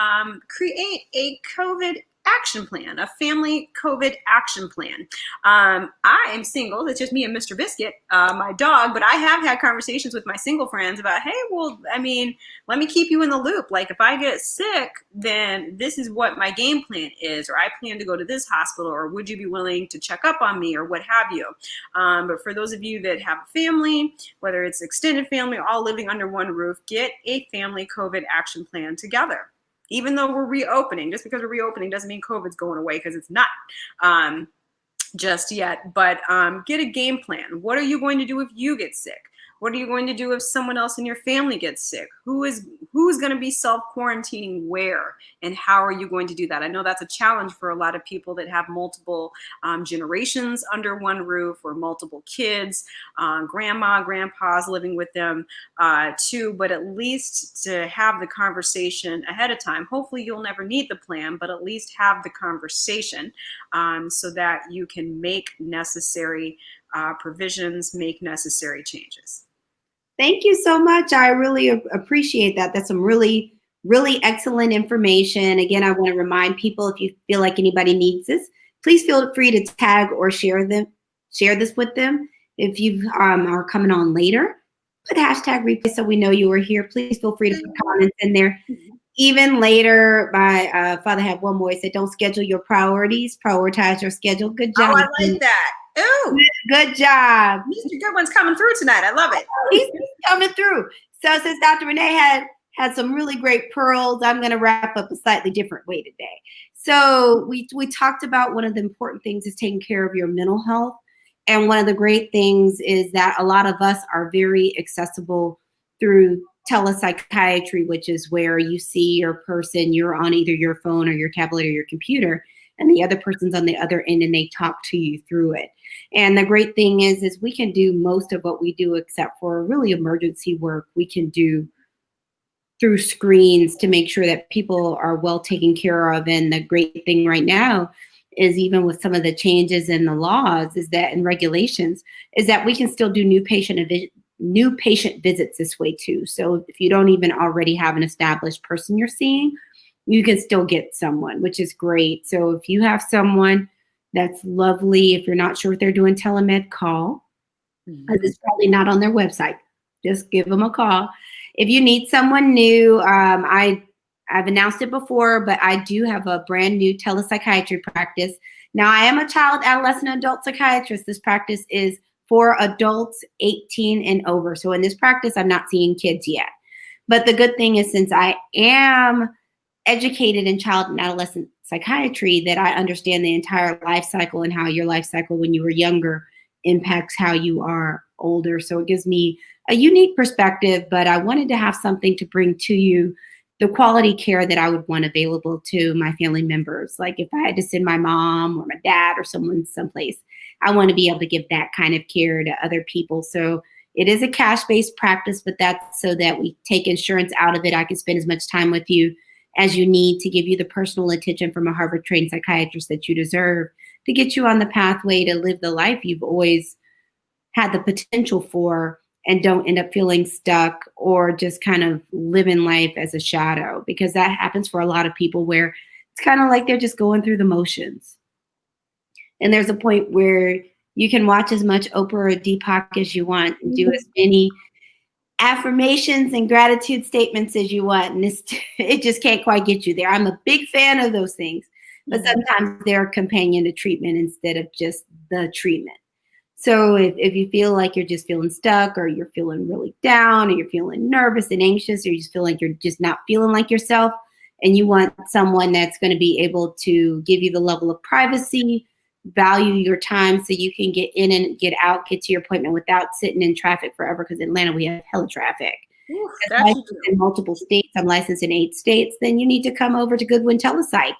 create a COVID action plan, a family COVID action plan. I am single. It's just me and Mr. Biscuit, my dog, but I have had conversations with my single friends about, hey, well, let me keep you in the loop. Like if I get sick, then this is what my game plan is, or I plan to go to this hospital, or would you be willing to check up on me, or what have you. But for those of you that have a family, whether it's extended family, all living under one roof, get a family COVID action plan together. Even though we're reopening, just because we're reopening doesn't mean COVID's going away, because it's not just yet. But get a game plan. What are you going to do if you get sick? What are you going to do if someone else in your family gets sick? Who's going to be self-quarantining where, and how are you going to do that? I know that's a challenge for a lot of people that have multiple generations under one roof, or multiple kids, grandma, grandpa's living with them too, but at least to have the conversation ahead of time. Hopefully you'll never need the plan, but at least have the conversation so that you can make necessary provisions, make necessary changes. Thank you so much. I really appreciate that. That's some really, really excellent information. Again, I want to remind people, if you feel like anybody needs this, please feel free to tag or share this with them. If you are coming on later, put hashtag replay so we know you were here. Please feel free to put comments in there. Even later, my father had one more. He said, don't schedule your priorities, prioritize your schedule. Good job. Oh, I like that. Ooh, good job. Mr. Good One's coming through tonight. I love it. He's coming through. So since Dr. Rene had some really great pearls, I'm going to wrap up a slightly different way today. So we talked about one of the important things is taking care of your mental health. And one of the great things is that a lot of us are very accessible through telepsychiatry, which is where you see your person, you're on either your phone or your tablet or your computer, and the other person's on the other end and they talk to you through it. And the great thing is we can do most of what we do, except for really emergency work, we can do through screens to make sure that people are well taken care of. And the great thing right now is, even with some of the changes in the laws is that, and regulations, is that we can still do new patient visits this way too. So if you don't even already have an established person you're seeing, you can still get someone, which is great. So if you have someone, that's lovely. If you're not sure if they're doing telemed, call. It's probably not on their website. Just give them a call. If you need someone new, I've announced it before, but I do have a brand new telepsychiatry practice. Now, I am a child, adolescent, adult psychiatrist. This practice is for adults 18 and over. So in this practice, I'm not seeing kids yet. But the good thing is, since I am educated in child and adolescent psychiatry, that I understand the entire life cycle and how your life cycle when you were younger impacts how you are older. So it gives me a unique perspective, but I wanted to have something to bring to you, the quality care that I would want available to my family members. Like if I had to send my mom or my dad or someone someplace, I want to be able to give that kind of care to other people. So it is a cash-based practice, but that's so that we take insurance out of it. I can spend as much time with you as you need to give you the personal attention from a Harvard-trained psychiatrist that you deserve, to get you on the pathway to live the life you've always had the potential for, and don't end up feeling stuck or just kind of living life as a shadow, because that happens for a lot of people, where it's kind of like they're just going through the motions. And there's a point where you can watch as much Oprah or Deepak as you want and do as many affirmations and gratitude statements as you want, and it just can't quite get you there. I'm a big fan of those things, but sometimes they're a companion to treatment instead of just the treatment. So if you feel like you're just feeling stuck, or you're feeling really down, or you're feeling nervous and anxious, or you just feel like you're just not feeling like yourself, and you want someone that's going to be able to give you the level of privacy, value your time so you can get in and get out, get to your appointment without sitting in traffic forever, because in Atlanta we have hella traffic. In multiple states, I'm licensed in 8 states, then you need to come over to Goodwin Telepsych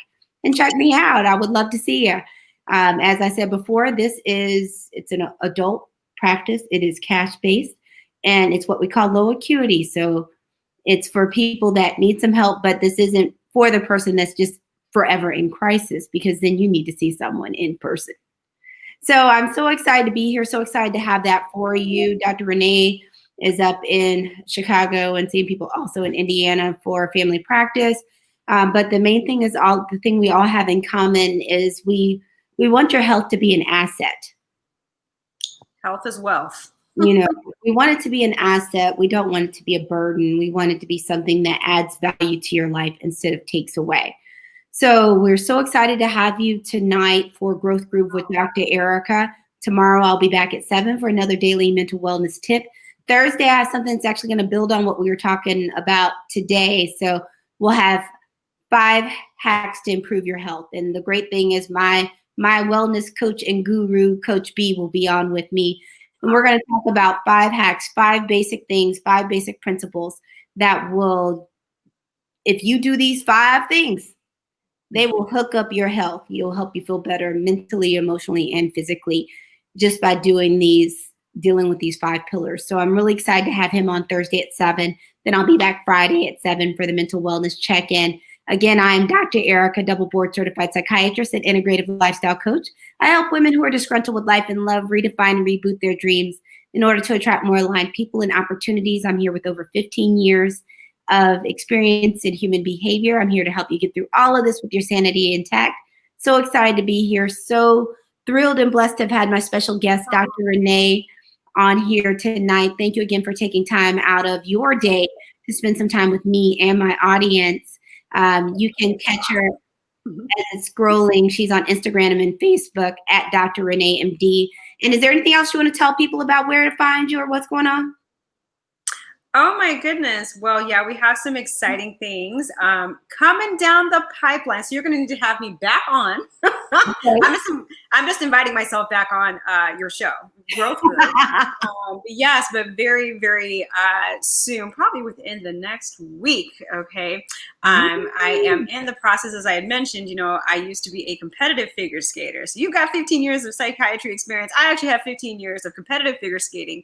and check me out. I would love to see you. As I said before, it's an adult practice. It is cash-based, and it's what we call low acuity. So it's for people that need some help, but this isn't for the person that's just forever in crisis, because then you need to see someone in person. So I'm so excited to be here, so excited to have that for you. Dr. Rene is up in Chicago and seeing people also in Indiana for family practice. But the main thing is, the thing we all have in common is we want your health to be an asset. Health is wealth. We want it to be an asset. We don't want it to be a burden. We want it to be something that adds value to your life instead of takes away. So we're so excited to have you tonight for Growth Groove with Dr. Ericka. Tomorrow I'll be back at 7 for another daily mental wellness tip. Thursday I have something that's actually going to build on what we were talking about today. So we'll have 5 hacks to improve your health. And the great thing is my wellness coach and guru, Coach B, will be on with me And we're going to talk about 5 hacks, 5 basic things, 5 basic principles that will, if you do these 5 things, they will hook up your health. You'll help you feel better mentally, emotionally, and physically just by dealing with these 5 pillars. So I'm really excited to have him on Thursday at 7. Then I'll be back Friday at 7 for the mental wellness check-in. Again, I am Dr. Ericka, double board certified psychiatrist and integrative lifestyle coach. I help women who are disgruntled with life and love redefine and reboot their dreams in order to attract more aligned people and opportunities. I'm here with over 15 years of experience in human behavior. I'm here to help you get through all of this with your sanity intact. So excited to be here. So thrilled and blessed to have had my special guest, Dr. Rene, on here tonight. Thank you again for taking time out of your day to spend some time with me and my audience. You can catch her as scrolling. She's on Instagram and Facebook at Dr. Rene MD. And is there anything else you want to tell people about where to find you or what's going on? Oh my goodness. Well, yeah, we have some exciting things coming down the pipeline. So you're going to need to have me back on. Okay. I'm just inviting myself back on your show, Growth Group. Yes, but very, very soon, probably within the next week. Okay. I am in the process, as I had mentioned, I used to be a competitive figure skater. So you've got 15 years of psychiatry experience. I actually have 15 years of competitive figure skating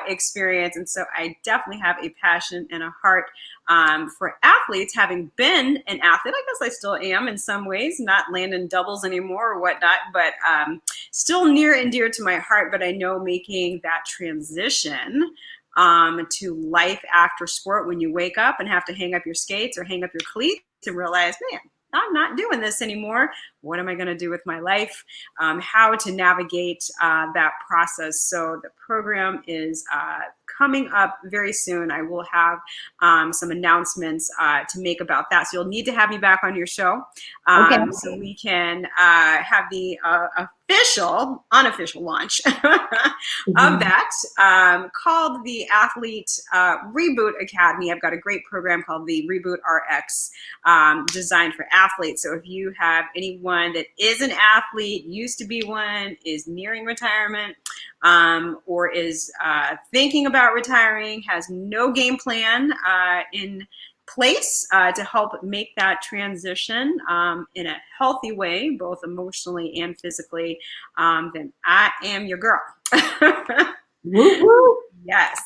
experience. And so I definitely have a passion and a heart for athletes, having been an athlete. I guess I still am in some ways, not landing doubles anymore or whatnot, but still near and dear to my heart. But I know making that transition to life after sport, when you wake up and have to hang up your skates or hang up your cleats and realize, man, I'm not doing this anymore. What am I going to do with my life? How to navigate that process. So the program is coming up very soon. I will have some announcements to make about that. So you'll need to have me back on your show so we can have the unofficial launch of that called the Athlete Reboot Academy. I've got a great program called the Reboot RX designed for athletes. So if you have anyone that is an athlete, used to be one, is nearing retirement, or is thinking about retiring, has no game plan in place to help make that transition in a healthy way, both emotionally and physically, then I am your girl. Woo woo. Yes.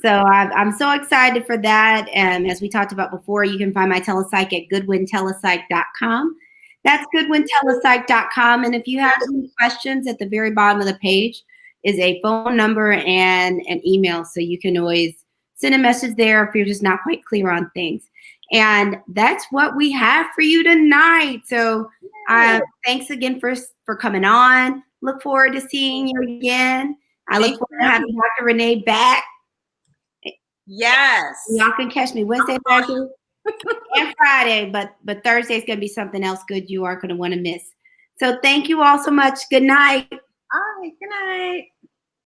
So I'm so excited for that. And as we talked about before, you can find my telepsych at goodwintelepsych.com. That's goodwintelepsych.com. And if you have any questions, at the very bottom of the page is a phone number and an email. So you can always send a message there if you're just not quite clear on things. And that's what we have for you tonight. So thanks again for coming on. Look forward to seeing you again. I look forward to having Dr. Rene back. Yes. Y'all can catch me Wednesday, Thursday, and Friday, but Thursday is going to be something else good you aren't going to want to miss. So thank you all so much. Good night. All right. Good night.